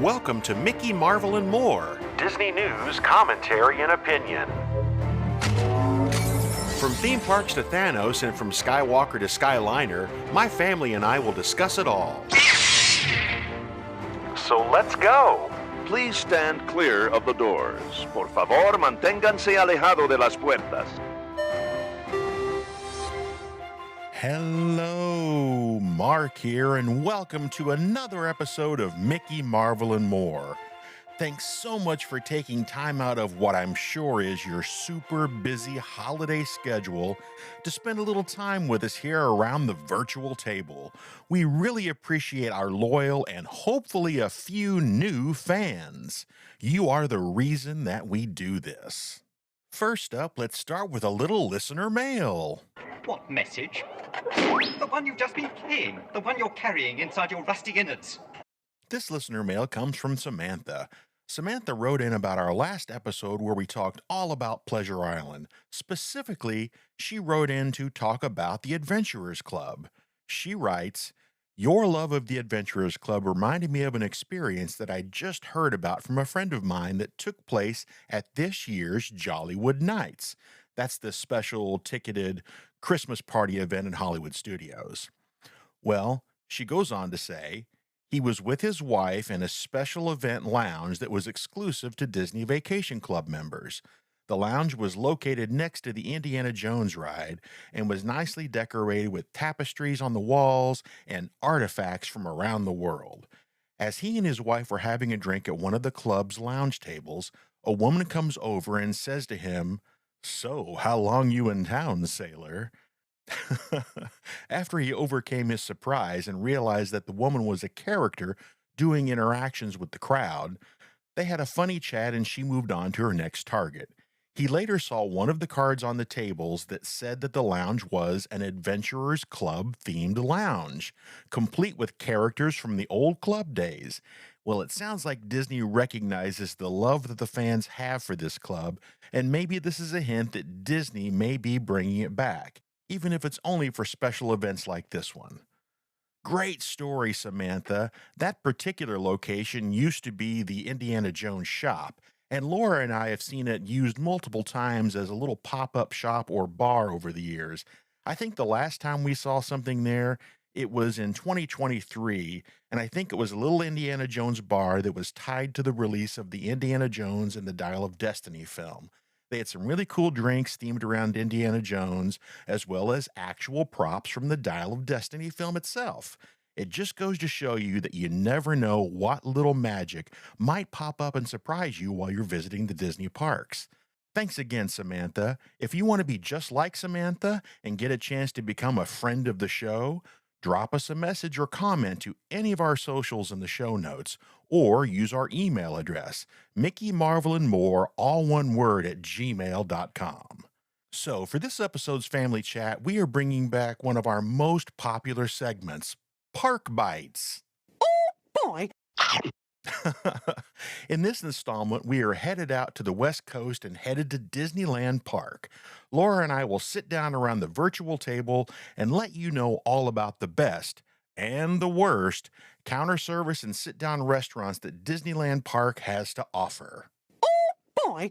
Welcome to Mickey, Marvel, and More, Disney news, commentary, and opinion. From theme parks to Thanos and from Skywalker to Skyliner, my family and I will discuss it all. So let's go! Please stand clear of the doors. Por favor, manténganse alejado de las puertas. Hello, Mark here, and welcome to another episode of Mickey, Marvel, and More. Thanks so much for taking time out of what I'm sure is your super busy holiday schedule to spend a little time with us here around the virtual table. We really appreciate our loyal and hopefully a few new fans. You are the reason that we do this. First up, let's start with a little listener mail. What message? The one you've just been playing. The one you're carrying inside your rusty innards. This listener mail comes from Samantha. Samantha wrote in about our last episode where we talked all about Pleasure Island. Specifically, she wrote in to talk about the Adventurers Club. She writes, "Your love of the Adventurers Club reminded me of an experience that I just heard about from a friend of mine that took place at this year's Jollywood Nights." That's the special ticketed Christmas party event in Hollywood Studios. Well, she goes on to say, he was with his wife in a special event lounge that was exclusive to Disney Vacation Club members. The lounge was located next to the Indiana Jones ride and was nicely decorated with tapestries on the walls and artifacts from around the world. As he and his wife were having a drink at one of the club's lounge tables, a woman comes over and says to him, "So, how long you in town, sailor?" After he overcame his surprise and realized that the woman was a character doing interactions with the crowd, they had a funny chat and she moved on to her next target. He later saw one of the cards on the tables that said that the lounge was an Adventurers Club themed lounge, complete with characters from the old club days. Well, it sounds like Disney recognizes the love that the fans have for this club, and maybe this is a hint that Disney may be bringing it back, even if it's only for special events like this one. Great story, Samantha. That particular location used to be the Indiana Jones shop, and Laura and I have seen it used multiple times as a little pop-up shop or bar over the years. I think the last time we saw something there, it was in 2023, and I think it was a little Indiana Jones bar that was tied to the release of the Indiana Jones and the Dial of Destiny film. They had some really cool drinks themed around Indiana Jones, as well as actual props from the Dial of Destiny film itself. It just goes to show you that you never know what little magic might pop up and surprise you while you're visiting the Disney parks. Thanks again, Samantha. If you want to be just like Samantha and get a chance to become a friend of the show, drop us a message or comment to any of our socials in the show notes, or use our email address, Mickey, Marvel, and More, all one word, @gmail.com. So for this episode's family chat, we are bringing back one of our most popular segments, Park Bites. Oh boy! In this installment, we are headed out to the West Coast and headed to Disneyland Park. Laura and I will sit down around the virtual table and let you know all about the best and the worst counter service and sit-down restaurants that Disneyland Park has to offer. Oh boy!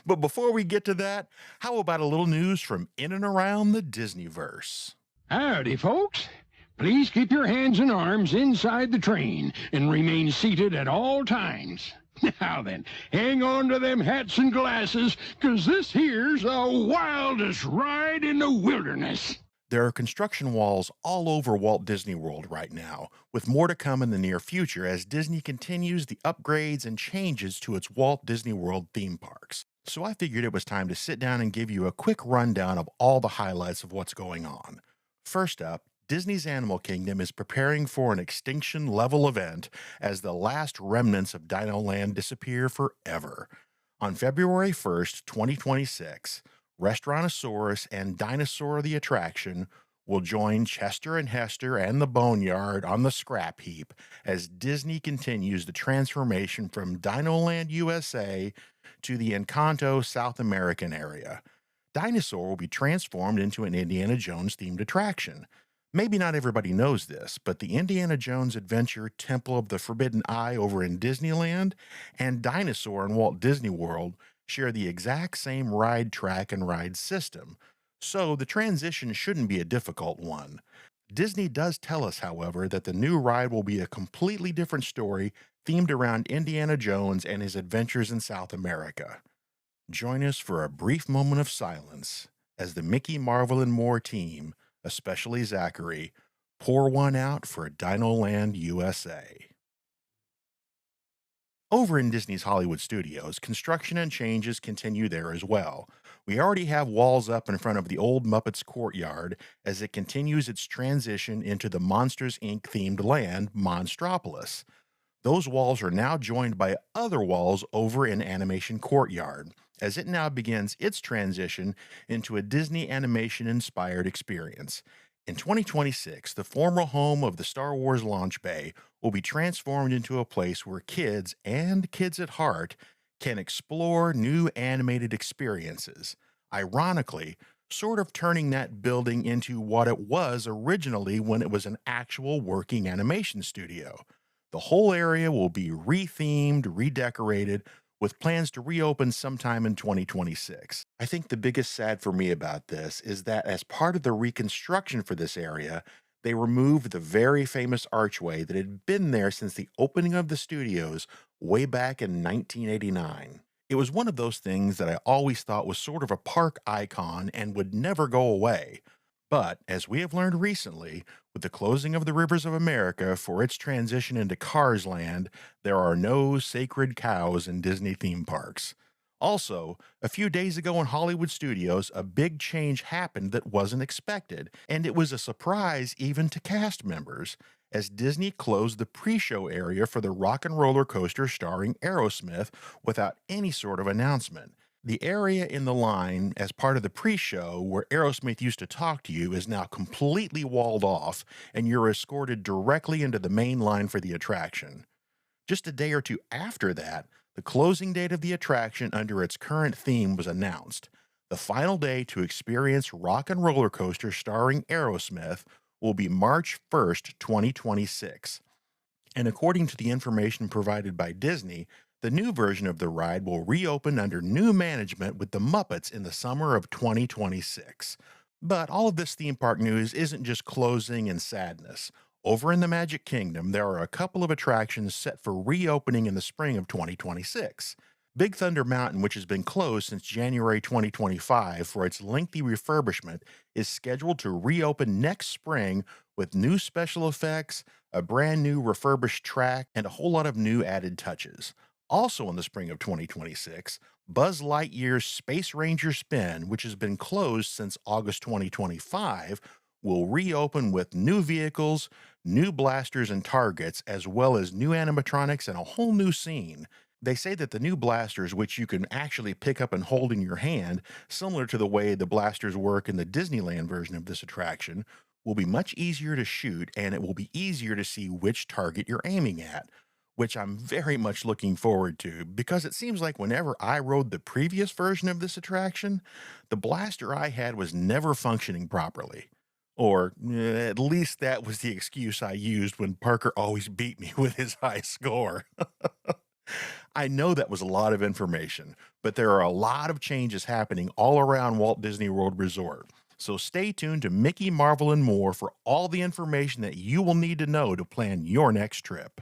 But before we get to that, how about a little news from in and around the Disneyverse? Howdy, folks. Please keep your hands and arms inside the train and remain seated at all times. Now then, hang on to them hats and glasses, 'cause this here's the wildest ride in the wilderness. There are construction walls all over Walt Disney World right now, with more to come in the near future as Disney continues the upgrades and changes to its Walt Disney World theme parks. So I figured it was time to sit down and give you a quick rundown of all the highlights of what's going on. First up, Disney's Animal Kingdom is preparing for an extinction-level event as the last remnants of Dinoland disappear forever. On February 1st, 2026, Restaurantosaurus and Dinosaur the Attraction will join Chester and Hester and the Boneyard on the scrap heap as Disney continues the transformation from Dinoland USA to the Encanto South American area. Dinosaur will be transformed into an Indiana Jones-themed attraction. Maybe not everybody knows this, but the Indiana Jones Adventure Temple of the Forbidden Eye over in Disneyland and Dinosaur in Walt Disney World share the exact same ride track and ride system, so the transition shouldn't be a difficult one. Disney does tell us, however, that the new ride will be a completely different story themed around Indiana Jones and his adventures in South America. Join us for a brief moment of silence as the Mickey, Marvel, and More team, especially Zachary, pour one out for Dinoland, USA. Over in Disney's Hollywood Studios, construction and changes continue there as well. We already have walls up in front of the old Muppets courtyard as it continues its transition into the Monsters Inc. themed land, Monstropolis. Those walls are now joined by other walls over in Animation Courtyard, as it now begins its transition into a Disney animation-inspired experience. In 2026, the former home of the Star Wars launch bay will be transformed into a place where kids, and kids at heart, can explore new animated experiences. Ironically, sort of turning that building into what it was originally when it was an actual working animation studio. The whole area will be rethemed, redecorated, with plans to reopen sometime in 2026. I think the biggest sad for me about this is that as part of the reconstruction for this area, they removed the very famous archway that had been there since the opening of the studios way back in 1989. It was one of those things that I always thought was sort of a park icon and would never go away. But, as we have learned recently, with the closing of the Rivers of America for its transition into Cars Land, there are no sacred cows in Disney theme parks. Also, a few days ago in Hollywood Studios, a big change happened that wasn't expected, and it was a surprise even to cast members, as Disney closed the pre-show area for the Rock and Roller Coaster starring Aerosmith without any sort of announcement. The area in the line as part of the pre-show where Aerosmith used to talk to you is now completely walled off, and you're escorted directly into the main line for the attraction. Just a day or two after that, the closing date of the attraction under its current theme was announced. The final day to experience Rock and Roller Coaster starring Aerosmith will be March 1st, 2026. And according to the information provided by Disney, the new version of the ride will reopen under new management with the Muppets in the summer of 2026. But all of this theme park news isn't just closing and sadness. Over in the Magic Kingdom, there are a couple of attractions set for reopening in the spring of 2026. Big Thunder Mountain, which has been closed since January 2025 for its lengthy refurbishment, is scheduled to reopen next spring with new special effects, a brand new refurbished track, and a whole lot of new added touches. Also in the spring of 2026, Buzz Lightyear's Space Ranger Spin, which has been closed since August 2025, will reopen with new vehicles, new blasters and targets, as well as new animatronics and a whole new scene. They say that the new blasters, which you can actually pick up and hold in your hand, similar to the way the blasters work in the Disneyland version of this attraction, will be much easier to shoot, and it will be easier to see which target you're aiming at, which I'm very much looking forward to, because it seems like whenever I rode the previous version of this attraction, the blaster I had was never functioning properly. Or at least that was the excuse I used when Parker always beat me with his high score. I know that was a lot of information, but there are a lot of changes happening all around Walt Disney World Resort. So stay tuned to Mickey, Marvel, and More for all the information that you will need to know to plan your next trip.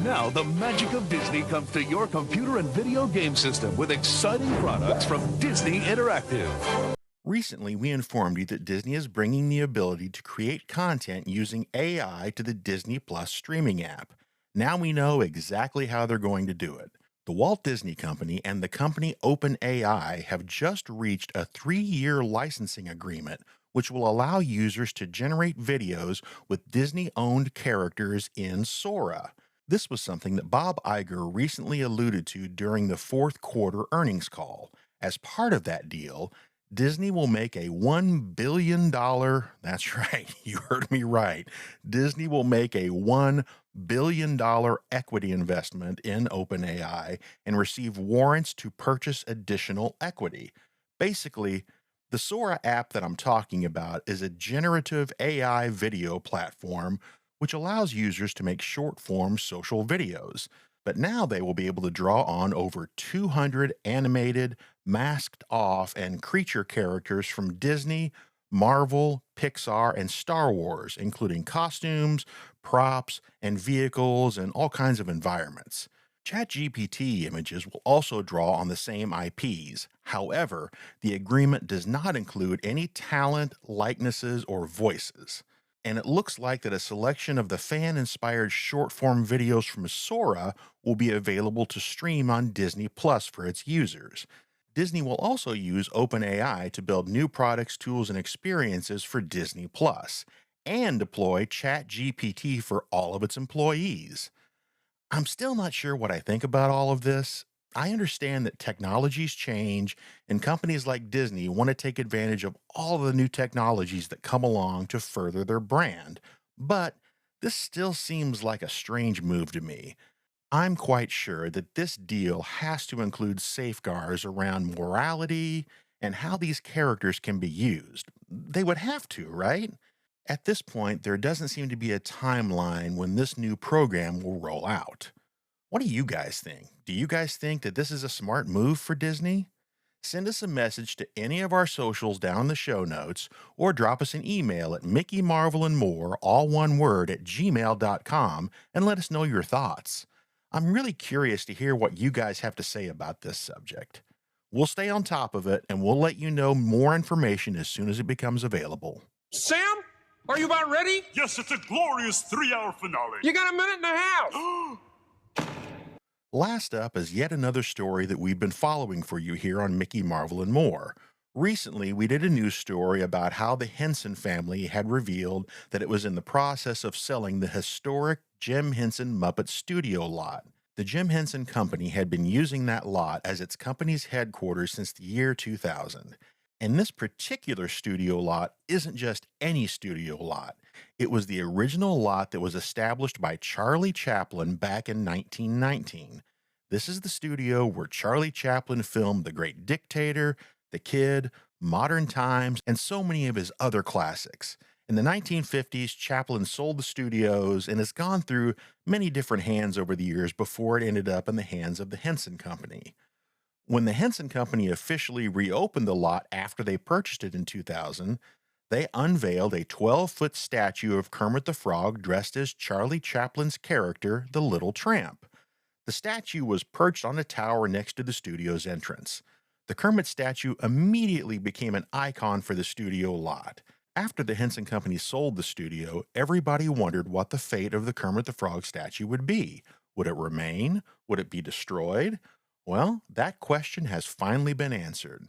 Now the magic of Disney comes to your computer and video game system with exciting products from Disney Interactive. Recently, we informed you that Disney is bringing the ability to create content using AI to the Disney Plus streaming app. Now we know exactly how they're going to do it. The Walt Disney Company and the company OpenAI have just reached a 3-year licensing agreement, which will allow users to generate videos with Disney-owned characters in Sora. This was something that Bob Iger recently alluded to during the fourth quarter earnings call. As part of that deal, Disney will make a $1 billion, that's right, you heard me right, Disney will make a $1 billion equity investment in OpenAI and receive warrants to purchase additional equity. Basically, The Sora app that I'm talking about is a generative AI video platform which allows users to make short form social videos. But now they will be able to draw on over 200 animated, masked off, and creature characters from Disney, Marvel, Pixar, and Star Wars, including costumes, props, and vehicles, and all kinds of environments. ChatGPT images will also draw on the same IPs. However, the agreement does not include any talent, likenesses, or voices. And it looks like that a selection of the fan-inspired short-form videos from Sora will be available to stream on Disney Plus for its users. Disney will also use OpenAI to build new products, tools, and experiences for Disney Plus, and deploy ChatGPT for all of its employees. I'm still not sure what I think about all of this. I understand that technologies change, and companies like Disney want to take advantage of all the new technologies that come along to further their brand. But this still seems like a strange move to me. I'm quite sure that this deal has to include safeguards around morality and how these characters can be used. They would have to, right? At this point, there doesn't seem to be a timeline when this new program will roll out. What do you guys think? Do you guys think that this is a smart move for Disney? Send us a message to any of our socials down in the show notes, or drop us an email at mickeymarvelandmore, all one word, at gmail.com, and let us know your thoughts. I'm really curious to hear what you guys have to say about this subject. We'll stay on top of it, and we'll let you know more information as soon as it becomes available. Sam, are you about ready? Yes, it's a glorious 3-hour finale. You got a minute and a half. Last up is yet another story that we've been following for you here on Mickey, Marvel, and More. Recently, we did a news story about how the Henson family had revealed that it was in the process of selling the historic Jim Henson Muppet Studio lot. The Jim Henson Company had been using that lot as its company's headquarters since the year 2000. And this particular studio lot isn't just any studio lot. It was the original lot that was established by Charlie Chaplin back in 1919. This is the studio where Charlie Chaplin filmed The Great Dictator, The Kid, Modern Times, and so many of his other classics. In the 1950s, Chaplin sold the studios and has gone through many different hands over the years before it ended up in the hands of the Henson Company. When the Henson Company officially reopened the lot after they purchased it in 2000, they unveiled a 12-foot statue of Kermit the Frog dressed as Charlie Chaplin's character, the Little Tramp. The statue was perched on a tower next to the studio's entrance. The Kermit statue immediately became an icon for the studio lot. After the Henson Company sold the studio, everybody wondered what the fate of the Kermit the Frog statue would be. Would it remain? Would it be destroyed? Well, that question has finally been answered.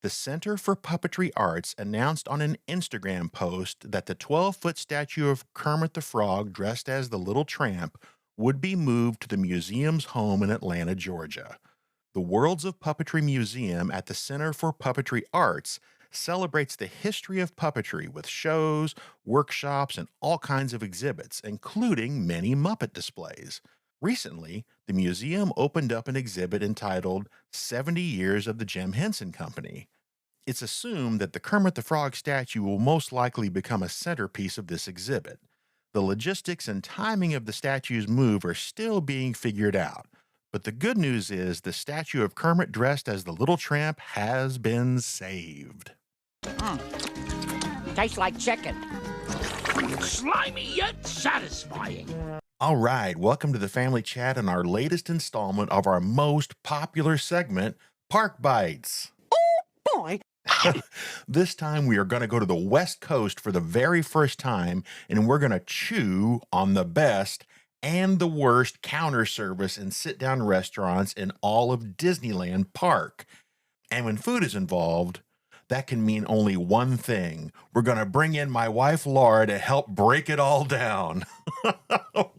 The Center for Puppetry Arts announced on an Instagram post that the 12-foot statue of Kermit the Frog dressed as the Little Tramp would be moved to the museum's home in Atlanta, Georgia. The Worlds of Puppetry Museum at the Center for Puppetry Arts celebrates the history of puppetry with shows, workshops, and all kinds of exhibits, including many Muppet displays. Recently, the museum opened up an exhibit entitled 70 Years of the Jim Henson Company. It's assumed that the Kermit the Frog statue will most likely become a centerpiece of this exhibit. The logistics and timing of the statue's move are still being figured out, but the good news is the statue of Kermit dressed as the Little Tramp has been saved. Tastes like chicken. Slimy yet satisfying. All right, welcome to the Family Chat and our latest installment of our most popular segment, Park Bites. Boy. This time we are going to go to the West Coast for the very first time, and we're going to chew on the best and the worst counter service and sit-down restaurants in all of Disneyland Park. And when food is involved, that can mean only one thing. We're going to bring in my wife, Laura, to help break it all down.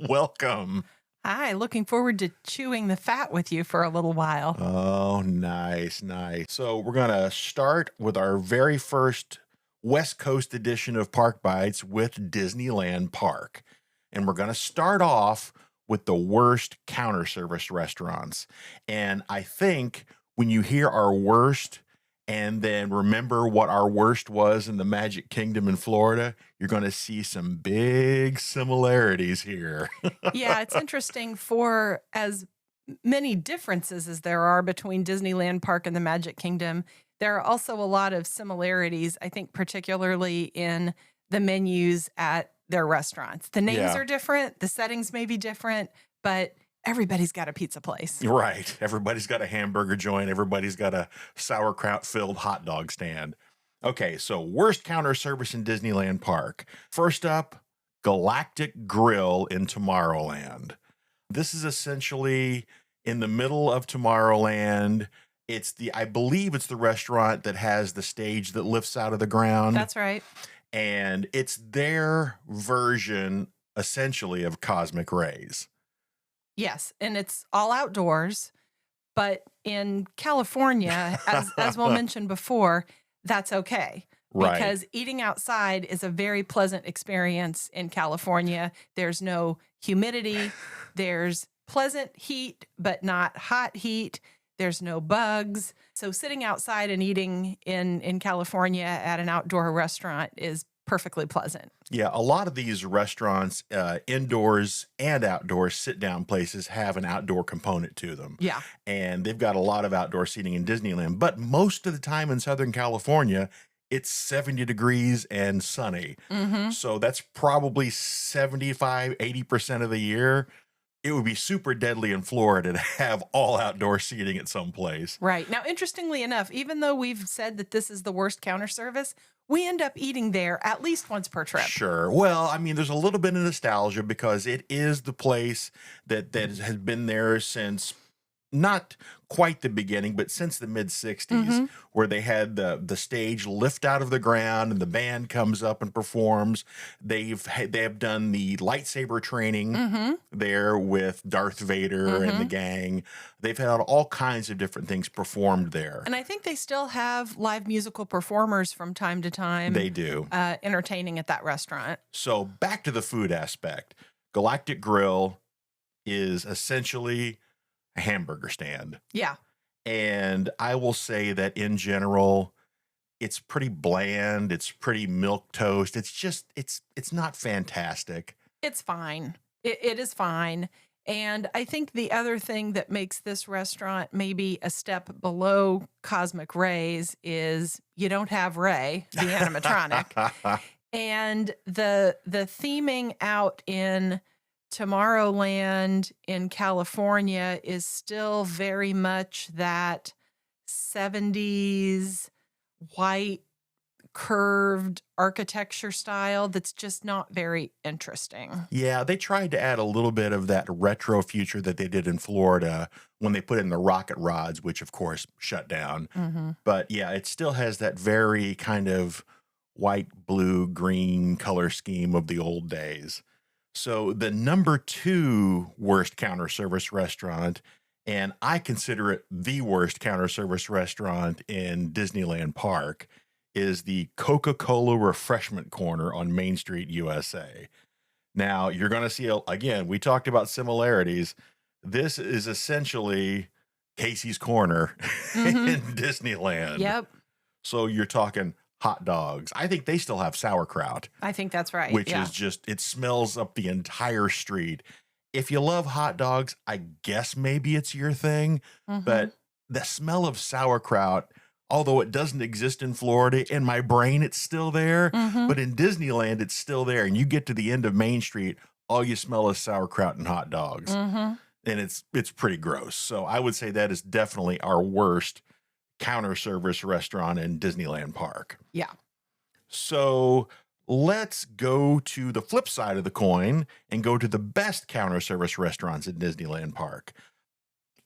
Welcome. Hi, looking forward to chewing the fat with you for a little while. Oh, nice, nice. So we're going to start with our very first West Coast edition of Park Bites with Disneyland Park. And we're going to start off with the worst counter service restaurants. And I think when you hear our worst and then remember what our worst was in the Magic Kingdom in Florida, you're going to see some big similarities here. Yeah, it's interesting for as many differences as there are between Disneyland Park and the Magic Kingdom. There are also a lot of similarities, I think, particularly in the menus at their restaurants. The names are different, the settings may be different, but everybody's got a pizza place. Right. Everybody's got a hamburger joint. Everybody's got a sauerkraut-filled hot dog stand. Okay, so worst counter service in Disneyland Park. First up, Galactic Grill in Tomorrowland. This is essentially in the middle of Tomorrowland. I believe it's the restaurant that has the stage that lifts out of the ground. That's right. And it's their version, essentially, of Cosmic Rays. Yes, and it's all outdoors, but in California, as we'll mention before, that's okay. Right. Because eating outside is a very pleasant experience in California. There's no humidity. There's pleasant heat, but not hot heat. There's no bugs. So sitting outside and eating in California at an outdoor restaurant is perfectly pleasant. Yeah, a lot of these restaurants, indoors and outdoors sit-down places, have an outdoor component to them. Yeah. And they've got a lot of outdoor seating in Disneyland. But most of the time in Southern California, it's 70 degrees and sunny. Mm-hmm. So that's probably 75, 80% of the year. It would be super deadly in Florida to have all outdoor seating at some place. Right. Now, interestingly enough, even though we've said that this is the worst counter service, we end up eating there at least once per trip. Sure. Well, I mean, there's a little bit of nostalgia because it is the place that has been there since not quite the beginning, but since the mid-'60s, where they had the stage lift out of the ground and the band comes up and performs. They have done the lightsaber training there with Darth Vader and the gang. They've had all kinds of different things performed there. And I think they still have live musical performers from time to time. They do. Entertaining at that restaurant. So back to the food aspect. Galactic Grill is essentially a hamburger stand. Yeah. And I will say that in general, it's pretty bland. It's pretty milquetoast. It's just, it's not fantastic. It's fine. It is fine. And I think the other thing that makes this restaurant maybe a step below Cosmic Rays is you don't have Ray, the animatronic. And the theming out in Tomorrowland in California is still very much that 70s white curved architecture style that's just not very interesting. Yeah, they tried to add a little bit of that retro future that they did in Florida when they put in the rocket rods, which of course shut down. But yeah, it still has that very kind of white, blue, green color scheme of the old days. So the number 2 worst counter service restaurant, and I consider it the worst counter service restaurant in Disneyland Park, is the Coca-Cola Refreshment Corner on Main Street, USA. Now, you're going to see, again, we talked about similarities. This is essentially Casey's Corner in Disneyland. Yep. So you're talking hot dogs. I think they still have sauerkraut. I think that's right. Which is just, it smells up the entire street. If you love hot dogs, I guess maybe it's your thing. But the smell of sauerkraut, although it doesn't exist in Florida, in my brain it's still there. But in Disneyland, it's still there. And you get to the end of Main Street, all you smell is sauerkraut and hot dogs. And it's pretty gross. So I would say that is definitely our worst counter service restaurant in Disneyland Park. Yeah. So let's go to the flip side of the coin and go to the best counter service restaurants in Disneyland Park.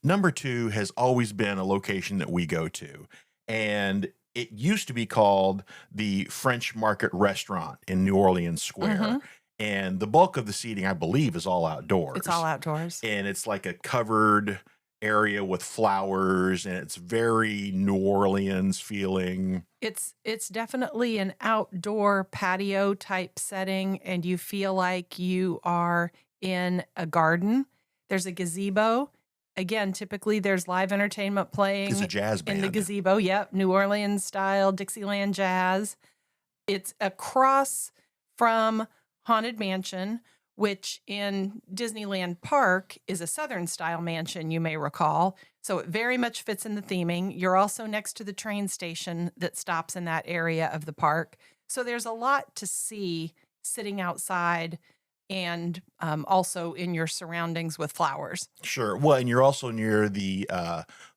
Number 2 has always been a location that we go to, and it used to be called the French Market Restaurant in New Orleans Square. And the bulk of the seating, I believe, is all outdoors. It's all outdoors. And it's like a covered area with flowers, and it's very New Orleans feeling. It's definitely an outdoor patio type setting, and you feel like you are in a garden. There's a gazebo again, typically there's live entertainment playing It's a jazz band. in the gazebo. Yep, New Orleans style, Dixieland jazz. It's across from Haunted Mansion, which in Disneyland Park is a Southern style mansion, you may recall. So it very much fits in the theming. You're also next to the train station that stops in that area of the park. So there's a lot to see sitting outside and also in your surroundings with flowers. Sure. Well, and you're also near the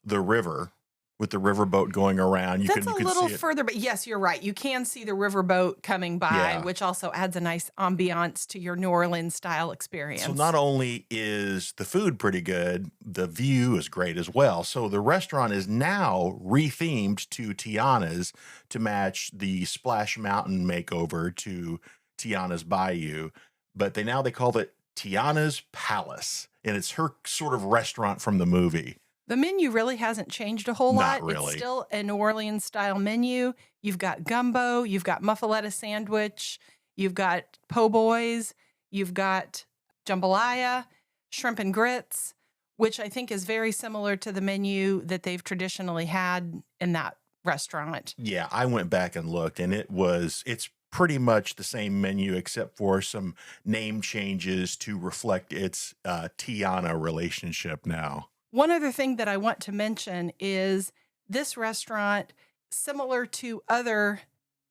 river with the riverboat going around. That's a little further, but yes, you're right. You can see the riverboat coming by, which also adds a nice ambiance to your New Orleans style experience. So not only is the food pretty good, the view is great as well. So the restaurant is now rethemed to Tiana's to match the Splash Mountain makeover to Tiana's Bayou. But they call it Tiana's Palace, and it's her sort of restaurant from the movie. The menu really hasn't changed a whole lot. Not really. It's still a New Orleans style menu. You've got gumbo, you've got muffaletta sandwich, you've got po' boys, you've got jambalaya, shrimp and grits, which I think is very similar to the menu that they've traditionally had in that restaurant. Yeah, I went back and looked, and it's pretty much the same menu except for some name changes to reflect its Tiana relationship now. One other thing that I want to mention is this restaurant, similar to other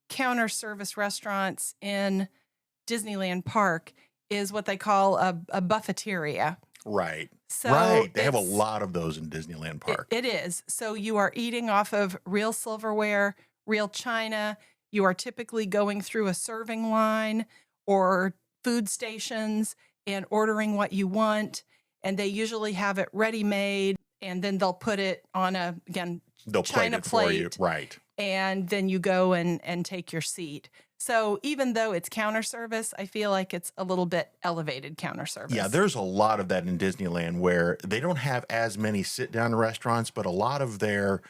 counter service restaurants in Disneyland Park, is what they call a buffeteria. Right. So right. They have a lot of those in Disneyland Park. It is. So you are eating off of real silverware, real china. You are typically going through a serving line or food stations and ordering what you want. And they usually have it ready made, and then they'll put it on they'll china plate it for you. Right. And then you go and take your seat. So even though it's counter service, I feel like it's a little bit elevated counter service. Yeah, there's a lot of that in Disneyland where they don't have as many sit-down restaurants, but a lot of their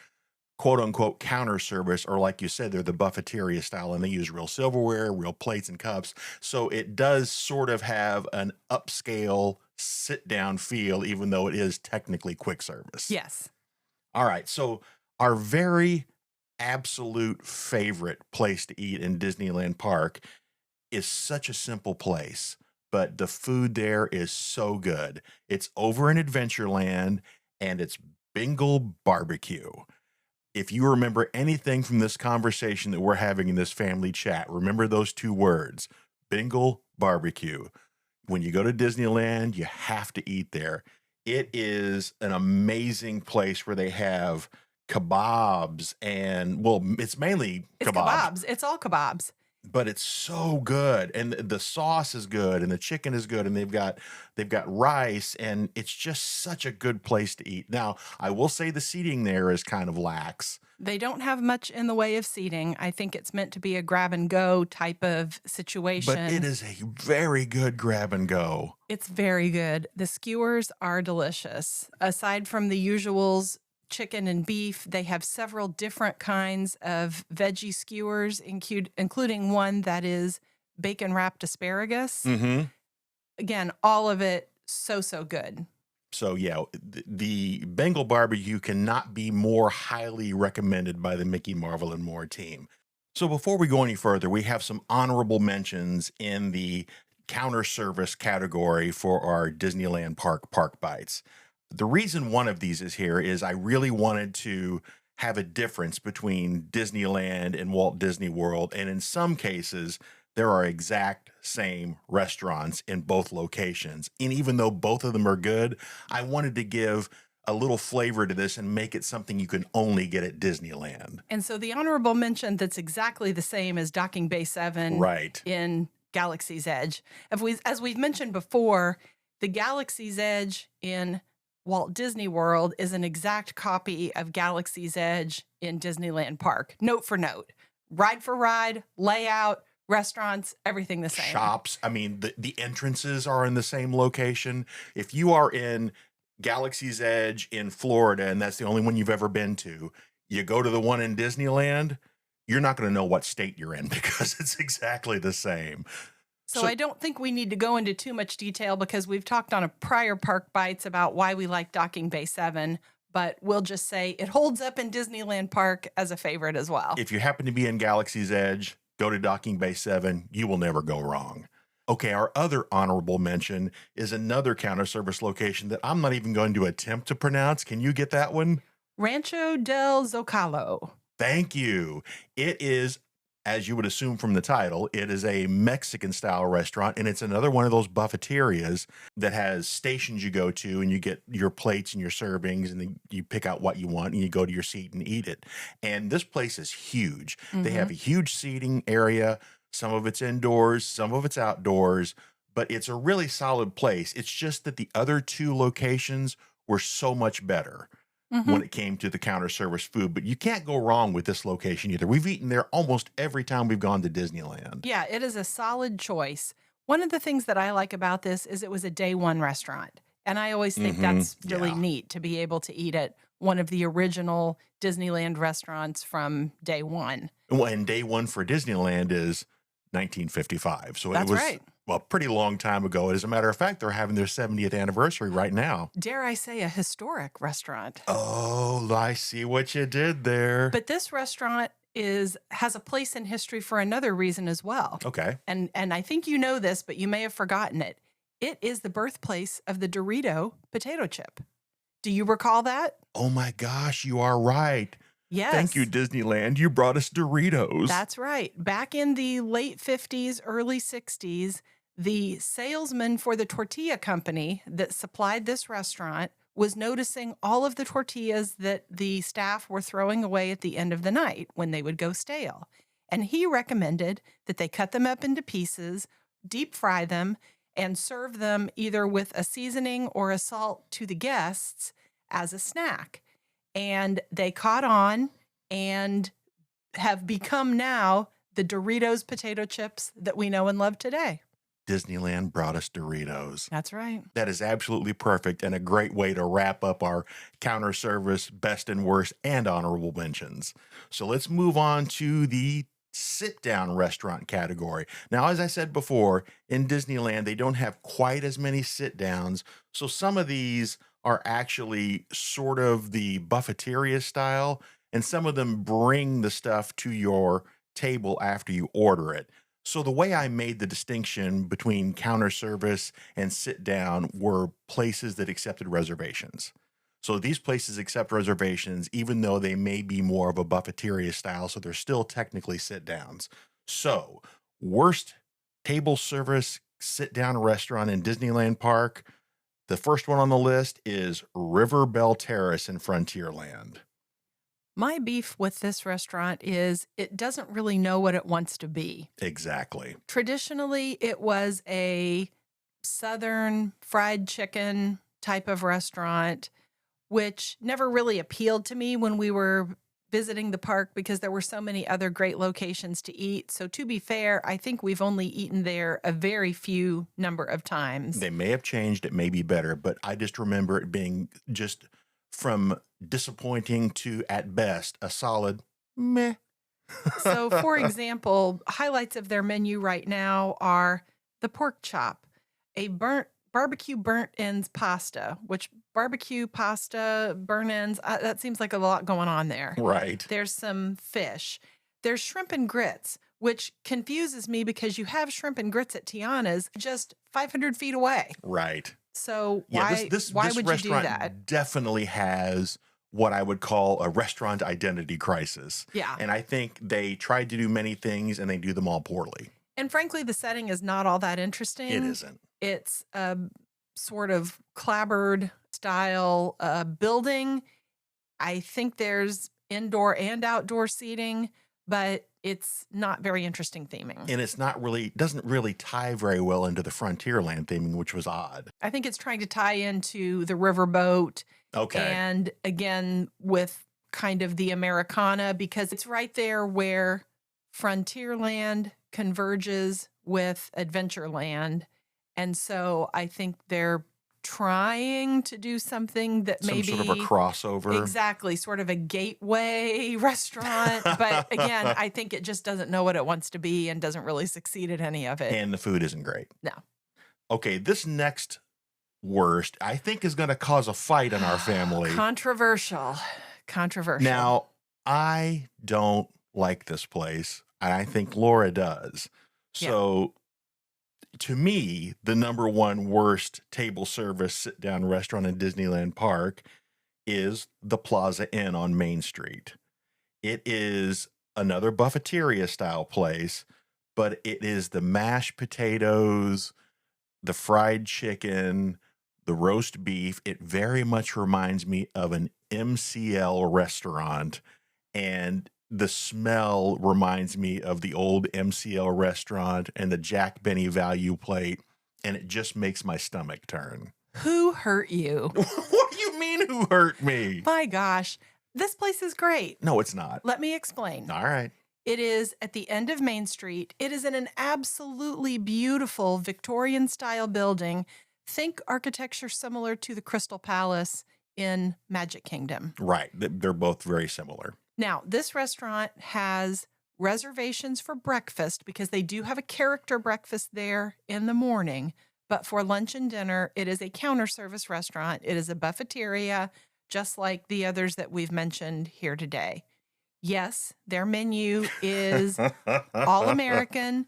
quote-unquote counter service, or like you said, they're the buffeteria style, and they use real silverware, real plates and cups. So it does sort of have an upscale sit-down feel, even though it is technically quick service. Yes. All right, so our very absolute favorite place to eat in Disneyland Park is such a simple place, but the food there is so good. It's over in Adventureland, and it's Bengal Barbecue. If you remember anything from this conversation that we're having in this family chat, remember those two words, Bengal Barbecue. When you go to Disneyland, you have to eat there. It is an amazing place where they have kebabs and, well, it's mainly kebabs. It's kebabs. It's all kebabs. But it's so good, and the sauce is good, and the chicken is good, and they've got rice, and it's just such a good place to eat. Now, I will say the seating there is kind of lax. They don't have much in the way of seating. I think it's meant to be a grab and go type of situation. But it is a very good grab and go. It's very good. The skewers are delicious. Aside from the usuals, chicken and beef, they have several different kinds of veggie skewers, including one that is bacon wrapped asparagus. Mm-hmm. Again, all of it so good. So yeah, the Bengal Barbecue cannot be more highly recommended by the Mickey, Marvel, and More team. So before we go any further, we have some honorable mentions in the counter service category for our Disneyland Park Bites. The reason one of these is here is I really wanted to have a difference between Disneyland and Walt Disney World. And in some cases, there are exact same restaurants in both locations. And even though both of them are good, I wanted to give a little flavor to this and make it something you can only get at Disneyland. And so the honorable mention that's exactly the same as Docking Bay 7 in Galaxy's Edge. As we've mentioned before, the Galaxy's Edge in Walt Disney World is an exact copy of Galaxy's Edge in Disneyland Park, note for note, ride for ride, layout, restaurants, everything the same. Shops. I mean, the entrances are in the same location. If you are in Galaxy's Edge in Florida, and that's the only one you've ever been to, you go to the one in Disneyland, you're not going to know what state you're in because it's exactly the same. So I don't think we need to go into too much detail because we've talked on a prior Park Bites about why we like Docking Bay 7, but we'll just say it holds up in Disneyland Park as a favorite as well. If you happen to be in Galaxy's Edge, go to Docking Bay 7. You will never go wrong. Okay, our other honorable mention is another counter service location that I'm not even going to attempt to pronounce. Can you get that one? Rancho del Zocalo. Thank you. It is, as you would assume from the title, it is a Mexican-style restaurant, and it's another one of those buffeterias that has stations you go to, and you get your plates and your servings, and then you pick out what you want, and you go to your seat and eat it. And this place is huge. They have a huge seating area. Some of it's indoors, some of it's outdoors, but it's a really solid place. It's just that the other two locations were so much better when it came to the counter service food, but you can't go wrong with this location either. We've eaten there almost every time we've gone to Disneyland. Yeah, it is a solid choice. One of the things that I like about this is it was a day one restaurant. And I always think that's really neat to be able to eat at one of the original Disneyland restaurants from day one. Well, and day one for Disneyland is 1955. So That's it was right. well, a pretty long time ago. As a matter of fact, they're having their 70th anniversary right now. Dare I say a historic restaurant. Oh, I see what you did there. But this restaurant has a place in history for another reason as well. Okay. And I think you know this, but you may have forgotten it. It is the birthplace of the Dorito potato chip. Do you recall that? Oh my gosh, you are right. Yes. Thank you, Disneyland. You brought us Doritos. That's right. Back in the late 50s, early 60s, the salesman for the tortilla company that supplied this restaurant was noticing all of the tortillas that the staff were throwing away at the end of the night when they would go stale. And he recommended that they cut them up into pieces, deep fry them, and serve them either with a seasoning or a salt to the guests as a snack. And they caught on and have become now the Doritos potato chips that we know and love today. Disneyland brought us Doritos. That's right. That is absolutely perfect and a great way to wrap up our counter service best and worst and honorable mentions. So let's move on to the sit-down restaurant category. Now, as I said before, in Disneyland, they don't have quite as many sit-downs. So some of these are actually sort of the buffeteria style, and some of them bring the stuff to your table after you order it. So the way I made the distinction between counter service and sit down were places that accepted reservations. So these places accept reservations, even though they may be more of a buffeteria style, so they're still technically sit downs. So worst table service sit down restaurant in Disneyland Park. The first one on the list is River Belle Terrace in Frontierland. My beef with this restaurant is it doesn't really know what it wants to be. Exactly. Traditionally, it was a Southern fried chicken type of restaurant, which never really appealed to me when we were visiting the park because there were so many other great locations to eat. So to be fair, I think we've only eaten there a very few number of times. They may have changed, it may be better, but I just remember it being just from disappointing to, at best, a solid meh. So, for example, highlights of their menu right now are the pork chop, a barbecue burnt ends pasta, which barbecue pasta, burnt ends, that seems like a lot going on there. Right. There's some fish. There's shrimp and grits, which confuses me because you have shrimp and grits at Tiana's just 500 feet away. Right. So Yeah, why would you do restaurant that? definitely has what I would call a restaurant identity crisis. Yeah. And I think they tried to do many things and they do them all poorly. And frankly, the setting is not all that interesting. It isn't. It's a sort of clapboard style building. I think there's indoor and outdoor seating, but it's not very interesting theming. And it's not really, doesn't really tie very well into the Frontierland theming, which was odd. I think it's trying to tie into the riverboat. Okay. And again, with kind of the Americana, because it's right there where Frontierland converges with Adventureland. And so I think they're trying to do something that Some maybe sort of a crossover. exactly, sort of a gateway restaurant. But again, I think it just doesn't know what it wants to be and doesn't really succeed at any of it. And the food isn't great. No. Okay, this next worst, I think, is going to cause a fight in our family. Controversial. Now, I don't like this place, and I think Laura does. So, to me, the number one worst table service sit-down restaurant in Disneyland Park is the Plaza Inn on Main Street. It is another buffeteria-style place, but it is the mashed potatoes, the fried chicken, the roast beef. It very much reminds me of an MCL restaurant, and the smell reminds me of the old MCL restaurant and the Jack Benny value plate, and it just makes my stomach turn. Who hurt you? What do you mean, who hurt me? My gosh, this place is great. No, it's not. Let me explain. All right. It is at the end of Main Street. It is in an absolutely beautiful Victorian-style building. Think architecture similar to the Crystal Palace in Magic Kingdom. Right. They're both very similar. Now, this restaurant has reservations for breakfast because they do have a character breakfast there in the morning. But for lunch and dinner, it is a counter service restaurant. It is a buffeteria, just like the others that we've mentioned here today. Yes, their menu is all American,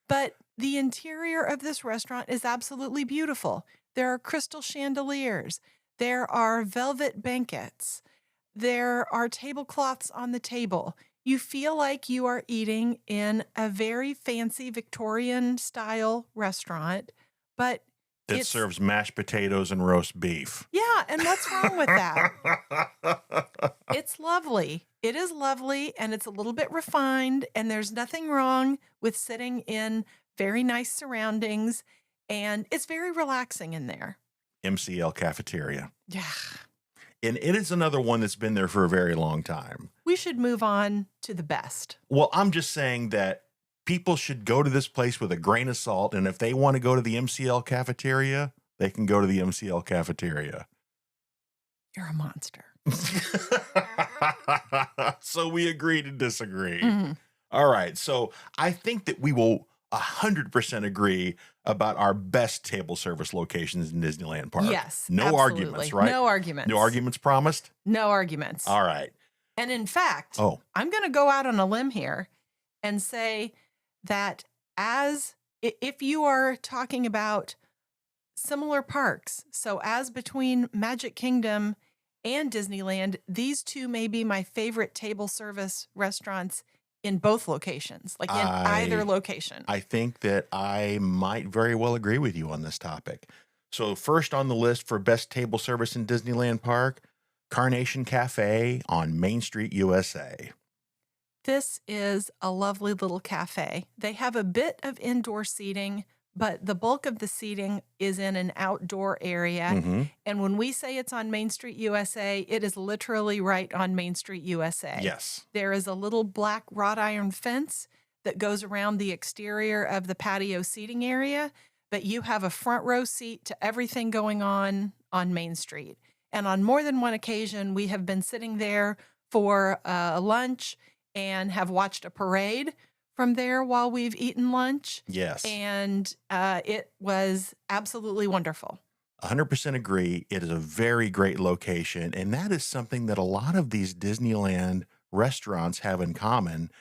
but the interior of this restaurant is absolutely beautiful. There are crystal chandeliers. There are velvet banquets. There are tablecloths on the table. You feel like you are eating in a very fancy Victorian-style restaurant, but It serves mashed potatoes and roast beef. Yeah, and what's wrong with that? It's lovely. It is lovely, and it's a little bit refined, and there's nothing wrong with sitting in very nice surroundings, and it's very relaxing in there. MCL Cafeteria. Yeah. And it is another one that's been there for a very long time. We should move on to the best. Well, I'm just saying that people should go to this place with a grain of salt, and if they want to go to the MCL Cafeteria, they can go to the MCL Cafeteria. You're a monster. So we agree to disagree. Mm-hmm. All right. So I think that we will 100% agree about our best table service locations in Disneyland Park. Yes. No absolutely. arguments, right? No arguments. No arguments promised? No arguments. All right. And in fact, Oh. I'm going to go out on a limb here and say that if you are talking about similar parks, so as between Magic Kingdom and Disneyland, these two may be my favorite table service restaurants in both locations, like in either location. I think that I might very well agree with you on this topic. So first on the list for best table service in Disneyland Park, Carnation Cafe on Main Street, USA. This is a lovely little cafe. They have a bit of indoor seating, but the bulk of the seating is in an outdoor area. Mm-hmm. And when we say it's on Main Street, USA, it is literally right on Main Street, USA. Yes. There is a little black wrought iron fence that goes around the exterior of the patio seating area, but you have a front row seat to everything going on Main Street. And on more than one occasion, we have been sitting there for lunch and have watched a parade from there while we've eaten lunch. Yes. And it was absolutely wonderful. 100% agree. It is a very great location. And that is something that a lot of these Disneyland restaurants have in common.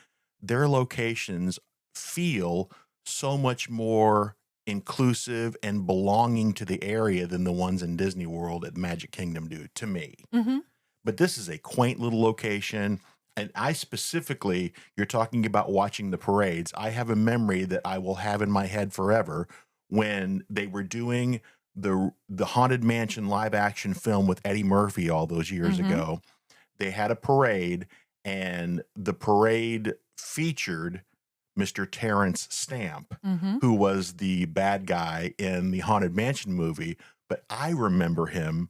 Their locations feel so much more inclusive and belonging to the area than the ones in Disney World at Magic Kingdom do, to me. Mm-hmm. But this is a quaint little location. And I specifically, you're talking about watching the parades. I have a memory that I will have in my head forever when they were doing the Haunted Mansion live action film with Eddie Murphy all those years ago. They had a parade, and the parade featured Mr. Terrence Stamp, who was the bad guy in the Haunted Mansion movie. But I remember him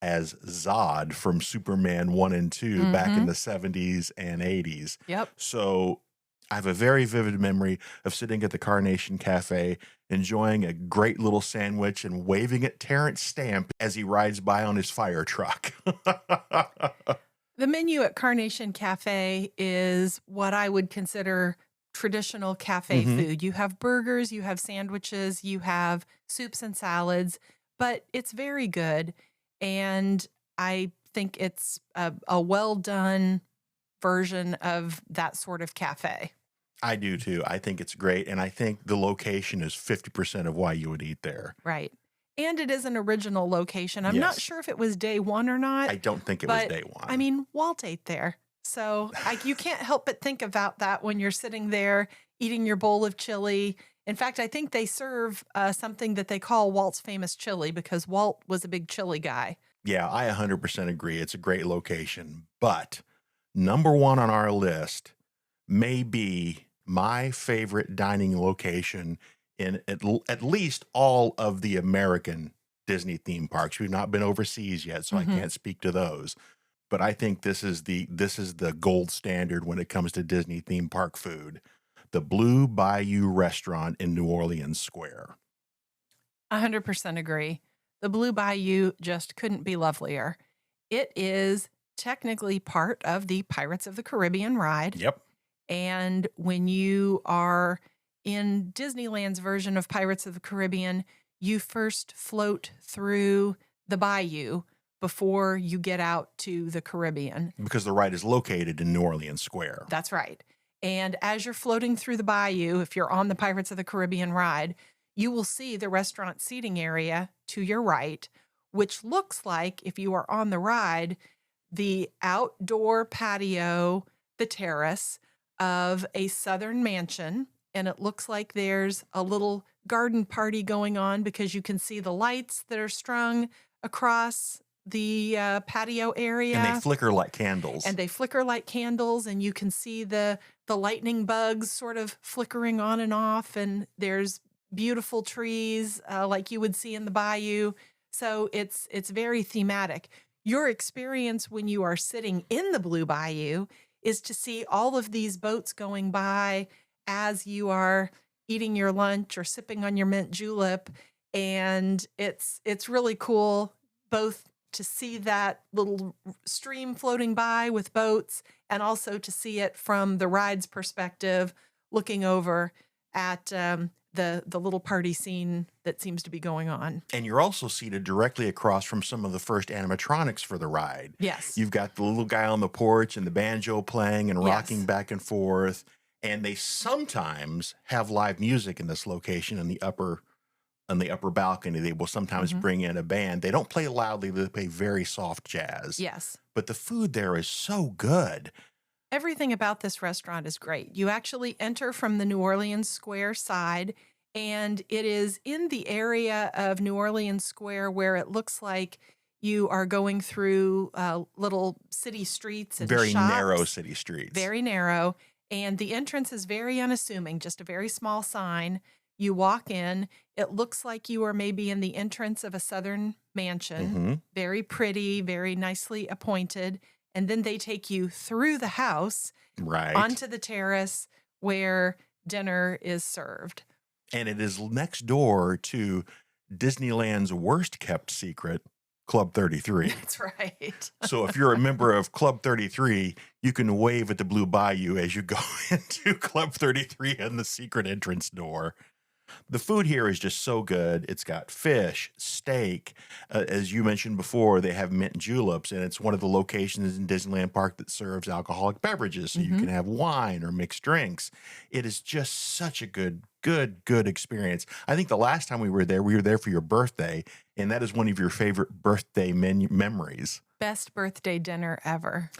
as Zod from Superman 1 and 2 back in the 70s and 80s. Yep. So I have a very vivid memory of sitting at the Carnation Cafe, enjoying a great little sandwich and waving at Terrence Stamp as he rides by on his fire truck. The menu at Carnation Cafe is what I would consider traditional cafe food. You have burgers, you have sandwiches, you have soups and salads, but it's very good. And I think it's a well done version of that sort of cafe. I do too. I think it's great. And I think the location is 50% of why you would eat there. Right. And it is an original location. I'm not sure if it was day one or not. I don't think it was day one. I mean, Walt ate there. So you can't help but think about that when you're sitting there eating your bowl of chili. In fact, I think they serve something that they call Walt's famous chili because Walt was a big chili guy. Yeah, I 100% agree. It's a great location. But number one on our list may be my favorite dining location in at least all of the American Disney theme parks. We've not been overseas yet, so I can't speak to those. But I think this is the gold standard when it comes to Disney theme park food. The Blue Bayou Restaurant in New Orleans Square. 100% agree. The Blue Bayou just couldn't be lovelier. It is technically part of the Pirates of the Caribbean ride. Yep. And when you are in Disneyland's version of Pirates of the Caribbean, you first float through the bayou before you get out to the Caribbean. Because the ride is located in New Orleans Square. That's right. And as you're floating through the bayou, if you're on the Pirates of the Caribbean ride, you will see the restaurant seating area to your right, which looks like, if you are on the ride, the outdoor patio, the terrace of a southern mansion. And it looks like there's a little garden party going on because you can see the lights that are strung across the patio area. And they flicker like candles. And you can see the lightning bugs sort of flickering on and off. And there's beautiful trees like you would see in the bayou. So it's very thematic. Your experience when you are sitting in the Blue Bayou is to see all of these boats going by as you are eating your lunch or sipping on your mint julep. And it's really cool both to see that little stream floating by with boats and also to see it from the ride's perspective, looking over at the little party scene that seems to be going on. And you're also seated directly across from some of the first animatronics for the ride. Yes. You've got the little guy on the porch and the banjo playing and rocking back and forth. And they sometimes have live music in this location in the upper balcony. They will sometimes bring in a band. They don't play loudly. They play very soft jazz. Yes. But the food there is so good. Everything about this restaurant is great. You actually enter from the New Orleans Square side, and it is in the area of New Orleans Square where it looks like you are going through little city streets and very shops. Narrow city streets. Very narrow. And the entrance is very unassuming, just a very small sign. You walk in, it looks like you are maybe in the entrance of a southern mansion. Very pretty, very nicely appointed. And then they take you through the house onto the terrace where dinner is served. And it is next door to Disneyland's worst kept secret, Club 33. That's right. So if you're a member of Club 33, you can wave at the Blue Bayou as you go into Club 33 and the secret entrance door. The food here is just so good. It's got fish, steak. As you mentioned before, they have mint juleps, and it's one of the locations in Disneyland Park that serves alcoholic beverages, so you can have wine or mixed drinks. It is just such a good experience. I think the last time we were there for your birthday, and that is one of your favorite birthday memories. Best birthday dinner ever.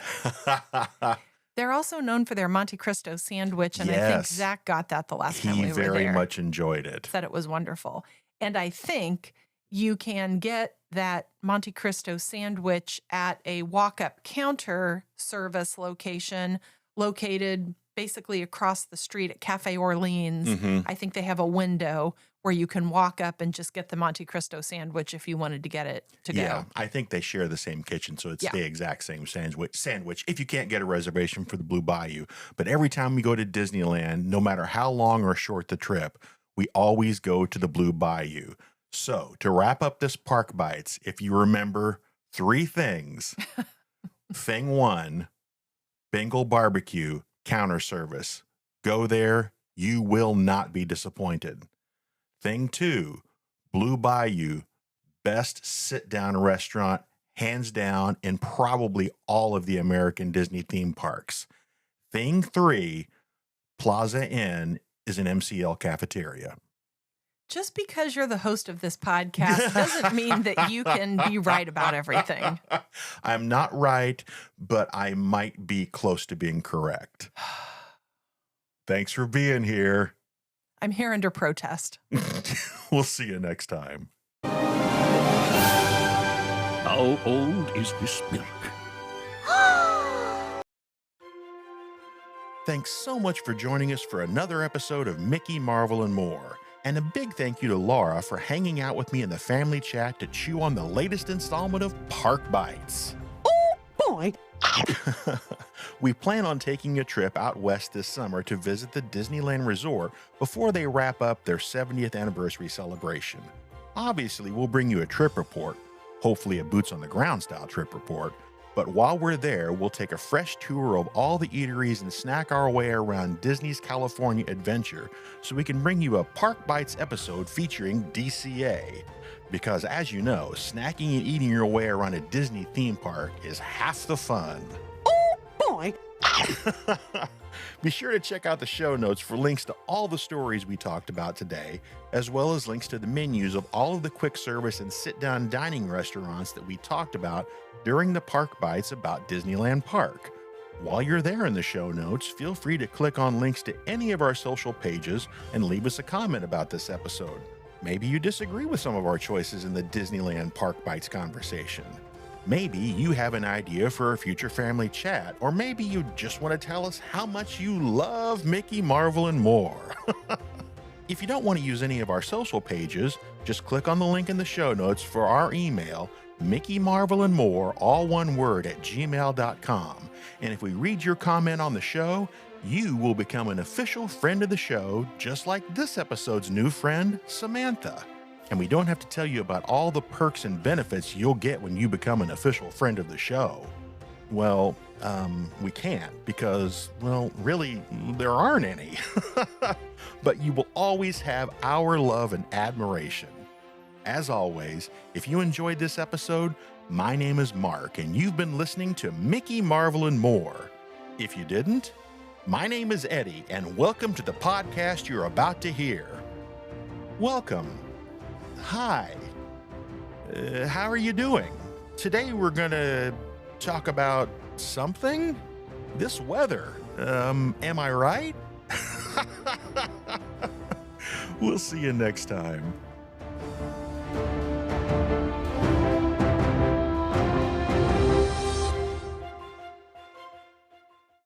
They're also known for their Monte Cristo sandwich, and I think Zach got that the last time we were there. He very much enjoyed it. Said it was wonderful. And I think you can get that Monte Cristo sandwich at a walk-up counter service location located basically across the street at Cafe Orleans. I think they have a window where you can walk up and just get the Monte Cristo sandwich if you wanted to get it to go. Yeah, I think they share the same kitchen, so it's the exact same sandwich if you can't get a reservation for the Blue Bayou. But every time we go to Disneyland, no matter how long or short the trip, we always go to the Blue Bayou. So, to wrap up this Park Bites, if you remember 3 things. Thing 1, Bengal Barbecue, counter service. Go there, you will not be disappointed. Thing 2, Blue Bayou, best sit-down restaurant, hands down, in probably all of the American Disney theme parks. Thing 3, Plaza Inn is an MCL cafeteria. Just because you're the host of this podcast doesn't mean that you can be right about everything. I'm not right, but I might be close to being correct. Thanks for being here. I'm here under protest. We'll see you next time. How old is this milk? Thanks so much for joining us for another episode of Mickey, Marvel, and More. And a big thank you to Laura for hanging out with me in the family chat to chew on the latest installment of Park Bites. Oh, boy. We plan on taking a trip out west this summer to visit the Disneyland Resort before they wrap up their 70th anniversary celebration. Obviously, we'll bring you a trip report, hopefully a boots on the ground style trip report, but while we're there, we'll take a fresh tour of all the eateries and snack our way around Disney's California adventure so we can bring you a Park Bites episode featuring DCA. Because as you know, snacking and eating your way around a Disney theme park is half the fun. Oh, boy. Be sure to check out the show notes for links to all the stories we talked about today, as well as links to the menus of all of the quick service and sit-down dining restaurants that we talked about during the Park Bites about Disneyland Park. While you're there in the show notes, feel free to click on links to any of our social pages and leave us a comment about this episode. Maybe you disagree with some of our choices in the Disneyland Park Bites conversation. Maybe you have an idea for a future family chat, or maybe you just want to tell us how much you love Mickey, Marvel, and More. If you don't want to use any of our social pages, just click on the link in the show notes for our email, Mickey, Marvel, and More, all one word, @gmail.com. And if we read your comment on the show, you will become an official friend of the show, just like this episode's new friend, Samantha. And we don't have to tell you about all the perks and benefits you'll get when you become an official friend of the show. Well, we can't because, well, really, there aren't any. But you will always have our love and admiration. As always, if you enjoyed this episode, my name is Mark, and you've been listening to Mickey, Marvel, and More. If you didn't, my name is Eddie, and welcome to the podcast you're about to hear. Welcome. Hi. How are you doing? Today we're going to talk about something? This weather. Am I right? We'll see you next time.